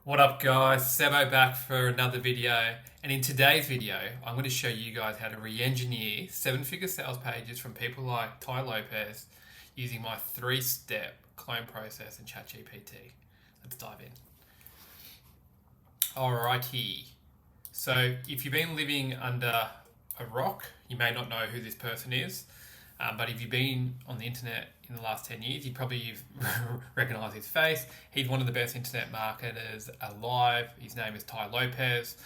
What up guys, Sebo back for another video, and in today's video I'm going to show you guys how to re-engineer 7-figure sales pages from people like Tai Lopez using my 3-step clone process in ChatGPT. Let's dive in. Alrighty, so if you've been living under a rock, you may not know who this person is, but if you've been on the internet in the last 10 years, you probably recognise his face. He's one of the best internet marketers alive. His name is Tai Lopez.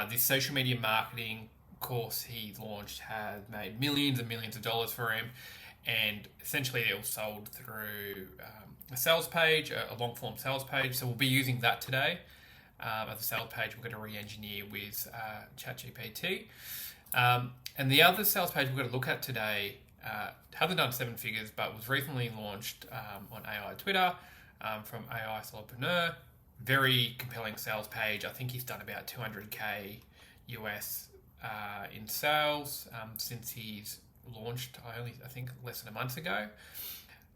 This social media marketing course he launched has made millions and millions of dollars for him, and essentially it was sold through a sales page, a long form sales page. So we'll be using that today as a sales page. We're going to re-engineer with ChatGPT. And the other sales page we're going to look at today hasn't done 7 figures, but was recently launched on AI Twitter from AI Solopreneur. Very compelling sales page. I think he's done about 200K US in sales since he's launched, I think less than a month ago.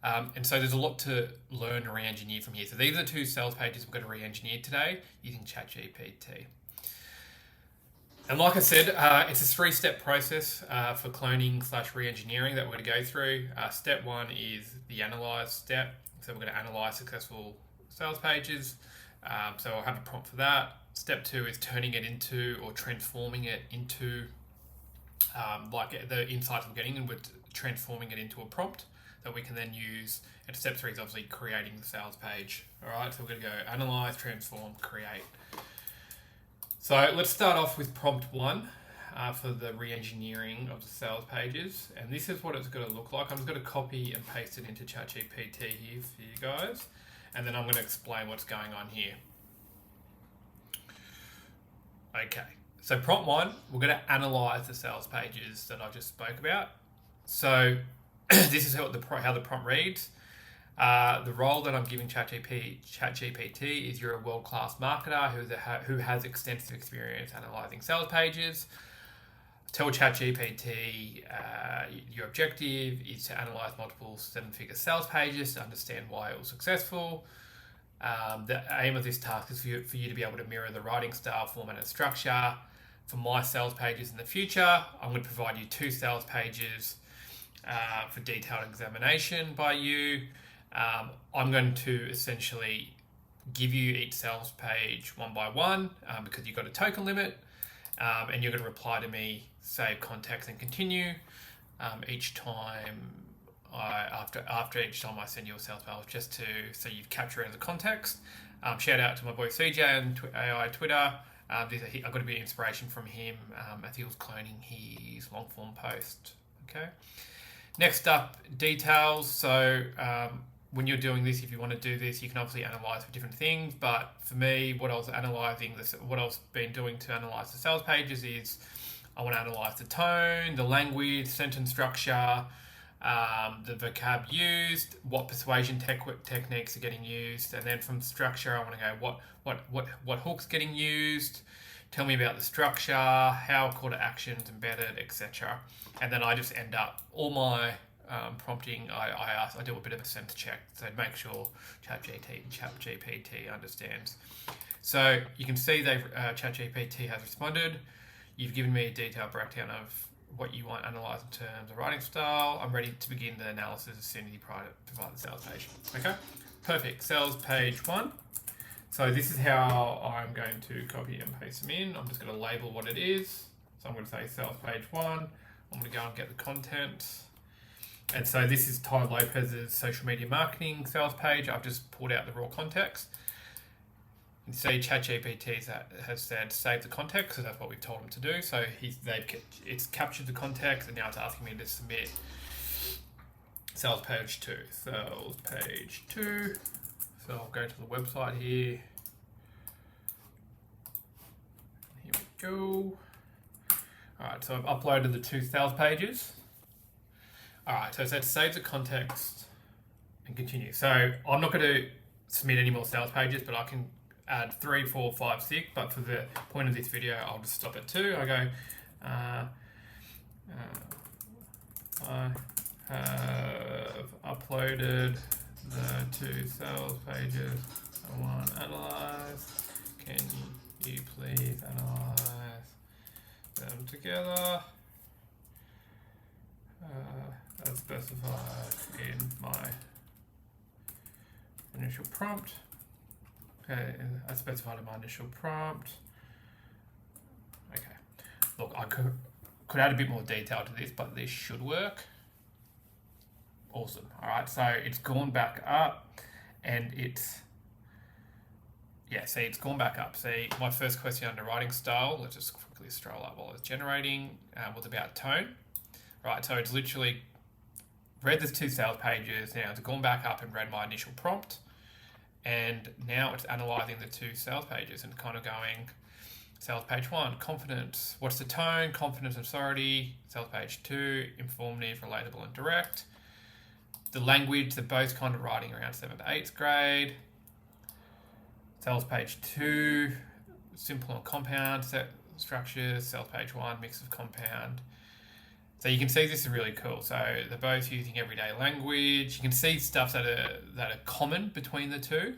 And so there's a lot to learn and re-engineer from here. So these are the 2 sales pages we're going to re-engineer today using ChatGPT. And like I said, it's a 3-step process for cloning / re-engineering that we're going to go through. Step 1 is the analyze step. So we're going to analyze successful sales pages. So I'll have a prompt for that. Step 2 is turning it into or transforming it into like the insights we're getting, and we're transforming it into a prompt that we can then use. And step 3 is obviously creating the sales page. All right, so we're going to go analyze, transform, create. So let's start off with prompt 1 for the re-engineering of the sales pages. And this is what it's going to look like. I'm just going to copy and paste it into ChatGPT here for you guys. And then I'm going to explain what's going on here. Okay, so prompt 1, we're going to analyze the sales pages that I just spoke about. So this is how the prompt reads. The role that I'm giving ChatGPT is you're a world-class marketer who has extensive experience analyzing sales pages. Tell ChatGPT your objective is to analyze multiple 7-figure sales pages to understand why it was successful. The aim of this task is for you to be able to mirror the writing style, format, and structure for my sales pages in the future. I'm going to provide you 2 sales pages for detailed examination by you. I'm going to essentially give you each sales page one by one because you've got a token limit, and you're going to reply to me, save context, and continue each time after each time I send you a sales page, just so you've captured it as a context. Shout out to my boy CJ on AI Twitter. I got a bit of inspiration from him as he was cloning his long form post. Okay. Next up, details. So when you're doing this, if you want to do this, you can obviously analyze for different things. But for me, what I've been doing to analyze the sales pages is I want to analyze the tone, the language, sentence structure, the vocab used, what persuasion techniques are getting used, and then from structure, I want to go what hooks getting used. Tell me about the structure, how call to actions embedded, etc. And then I just end up all my prompting. I do a bit of a sense check, so make sure ChatGPT understands. So you can see ChatGPT has responded. You've given me a detailed breakdown of what you want analysed in terms of writing style. I'm ready to begin the analysis as soon as you provide the sales page. Okay, perfect. Sales page 1. So this is how I'm going to copy and paste them in. I'm just going to label what it is. So I'm going to say sales page 1. I'm going to go and get the content. And so this is Tai Lopez's social media marketing sales page. I've just pulled out the raw context. You see ChatGPT has said save the context, so that's what we've told him to do. So it's captured the context, and now it's asking me to submit sales page 2. Sales page 2. So I'll go to the website here. Here we go. Alright, so I've uploaded the 2 sales pages. Alright, so it said save the context and continue. So I'm not going to submit any more sales pages, but I can add 3, 4, 5, 6. But for the point of this video, I'll just stop at 2. I go, I have uploaded the 2 sales pages I want analyzed. together as specified in my initial prompt. Okay, as specified in my initial prompt. Okay, look, I could add a bit more detail to this, but this should work. Awesome. All right, so it's gone back up, and it's it's gone back up. See, my first question under writing style, let's just quickly scroll up while it's generating, was about tone. Right, so it's literally read the 2 sales pages, now it's gone back up and read my initial prompt, and now it's analysing the 2 sales pages and kind of going, sales page 1, confidence, what's the tone, confidence and authority, sales page 2, informative, relatable and direct. The language, they're both kind of writing around 7th to 8th grade. Sales page 2, simple and compound set structures. Sales page 1, mix of compound. So you can see this is really cool. So they're both using everyday language. You can see stuff that are common between the two.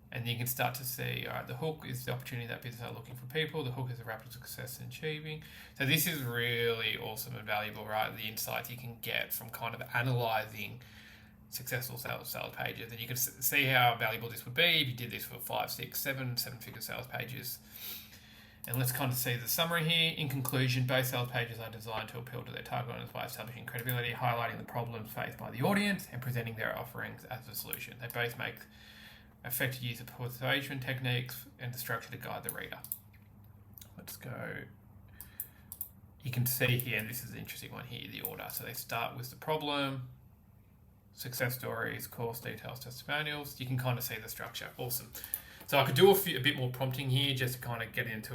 And you can start to see, all right, the hook is the opportunity that businesses are looking for people. The hook is the rapid success in achieving. So this is really awesome and valuable, right? The insights you can get from kind of analysing successful sales pages. And you can see how valuable this would be if you did this for 5, 6, 7-figure sales pages. And let's kind of see the summary here. In conclusion, both sales pages are designed to appeal to their target audience by establishing credibility, highlighting the problems faced by the audience, and presenting their offerings as a solution. They both make effective use of persuasion techniques and the structure to guide the reader. Let's go. You can see here, and this is an interesting one here, the order. So they start with the problem, success stories, course details, testimonials. You can kind of see the structure. Awesome. So I could do a bit more prompting here just to kind of get into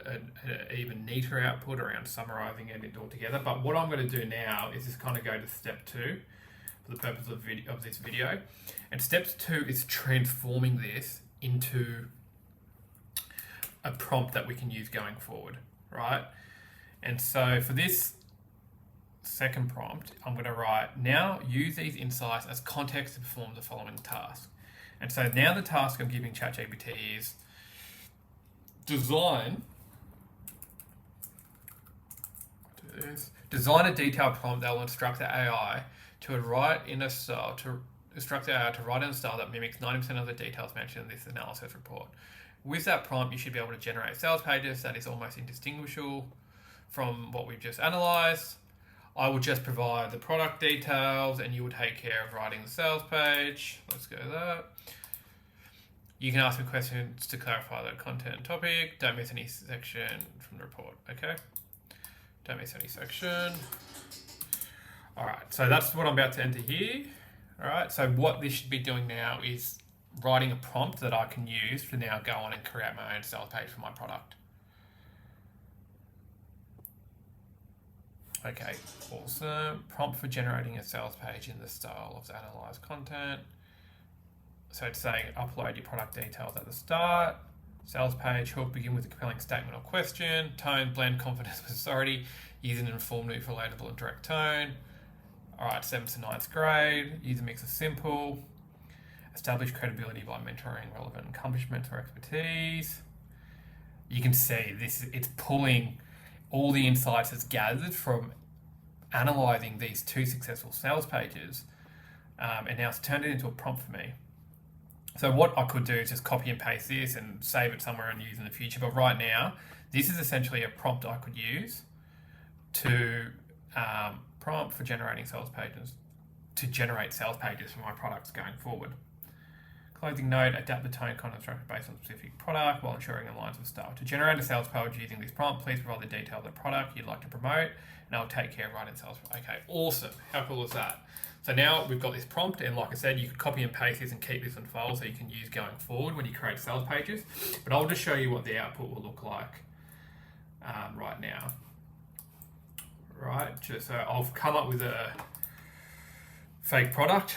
an even neater output around summarizing it all together. But what I'm going to do now is just kind of go to step 2 for the purpose of this video. And step 2 is transforming this into a prompt that we can use going forward, right? And so for this second prompt, I'm going to write, now use these insights as context to perform the following task. And so now the task I'm giving ChatGPT is design a detailed prompt that will instruct the AI to write in a style that mimics 90% of the details mentioned in this analysis report. With that prompt, you should be able to generate sales pages that is almost indistinguishable from what we've just analysed. I will just provide the product details and you will take care of writing the sales page. Let's go to that. You can ask me questions to clarify the content and topic. Don't miss any section from the report, okay? Don't miss any section. All right, so that's what I'm about to enter here. All right, so what this should be doing now is writing a prompt that I can use to now go on and create my own sales page for my product. Okay, awesome. Prompt for generating a sales page in the style of the analyzed content. So it's saying upload your product details at the start. Sales page hook, begin with a compelling statement or question. Tone, blend confidence with authority. Use an informative, relatable and direct tone. All right, 7th to 9th grade. Use a mix of simple. Establish credibility by mentoring relevant accomplishments or expertise. You can see this, it's pulling all the insights it's gathered from analysing these 2 successful sales pages, and now it's turned it into a prompt for me. So what I could do is just copy and paste this and save it somewhere and use in the future. But right now, this is essentially a prompt I could use to prompt for generating sales pages, to generate sales pages for my products going forward. Closing note, adapt the tone content structure based on a specific product while ensuring it aligns with style. To generate a sales page using this prompt, please provide the detail of the product you'd like to promote, and I'll take care of writing sales. Okay, awesome. How cool is that? So now we've got this prompt, and like I said, you could copy and paste this and keep this in files so you can use going forward when you create sales pages. But I'll just show you what the output will look like right now. Right, just so I've come up with a fake product.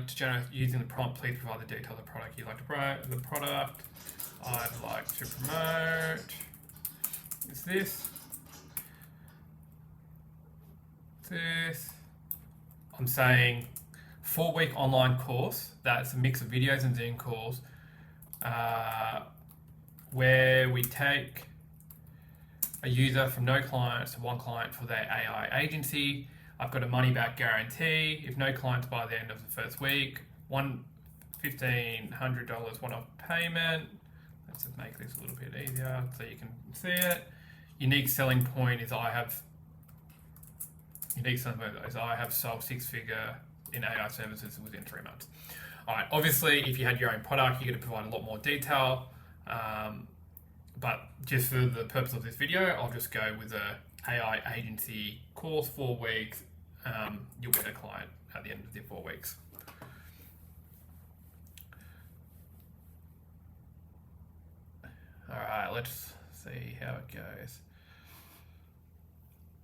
To generate using the prompt, please provide the detail of the product you'd like to promote. The product I'd like to promote is this. I'm saying 4-week online course that's a mix of videos and Zoom calls where we take a user from no clients to one client for their AI agency. I've got a money back guarantee. If no clients by the end of the first week, $1,500 one-off payment. Let's just make this a little bit easier so you can see it. Unique selling point is I have sold six-figure in AI services within 3 months. All right, obviously, if you had your own product, you're going to provide a lot more detail. But just for the purpose of this video, I'll just go with a AI agency course, 4 weeks. You'll get a client at the end of the 4 weeks. All right, let's see how it goes.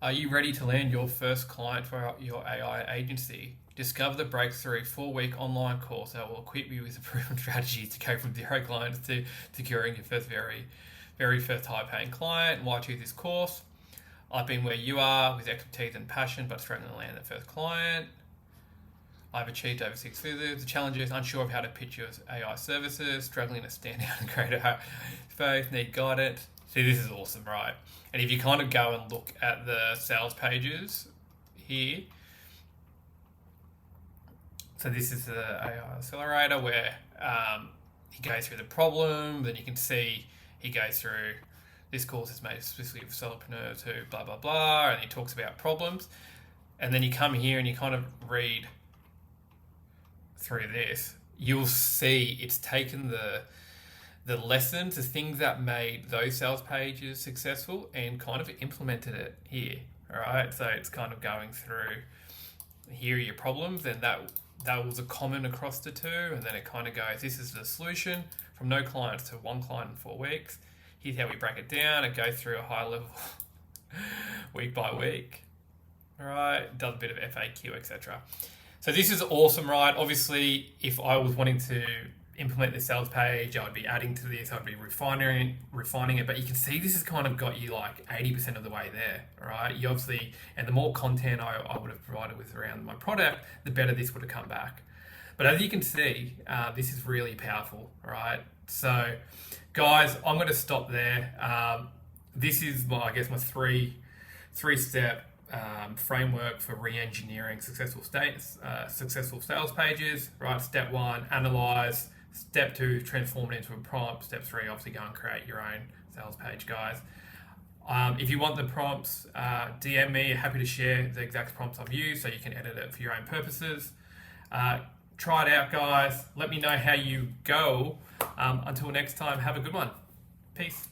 Are you ready to land your first client for your AI agency? Discover the breakthrough 4-week online course that will equip you with a proven strategy to go from 0 clients to securing your first very first high-paying client. Why choose this course? I've been where you are with expertise and passion, but struggling to land that first client. I've achieved over 6 figures. The challenge is unsure of how to pitch your AI services, struggling to stand out and create a space, need guidance. See, this is awesome, right? And if you kind of go and look at the sales pages here, so this is the AI accelerator where he goes through the problem, then you can see he goes through, this course is made specifically for solopreneurs who blah, blah, blah, and he talks about problems. And then you come here and you kind of read through this, you'll see it's taken the lessons, the things that made those sales pages successful and kind of implemented it here. All right, so it's kind of going through, here are your problems, and that was a common across the two, and then it kind of goes, this is the solution from no clients to 1 client in 4 weeks. Here's how we break it down. It goes through a high level week by week. All right, does a bit of FAQ, etc. So this is awesome, right? Obviously, if I was wanting to implement the sales page, I would be adding to this, I'd be refining it, but you can see this has kind of got you like 80% of the way there, all right? You obviously, and the more content I would have provided with around my product, the better this would have come back. But as you can see, this is really powerful, all right? So guys, I'm going to stop there. This is my 3-step framework for re-engineering successful sales pages, right? Step 1, analyze. Step 2, transform it into a prompt. Step 3, obviously go and create your own sales page, guys. If you want the prompts, DM me. Happy to share the exact prompts I've used so you can edit it for your own purposes. Try it out, guys. Let me know how you go. Until next time, have a good one. Peace.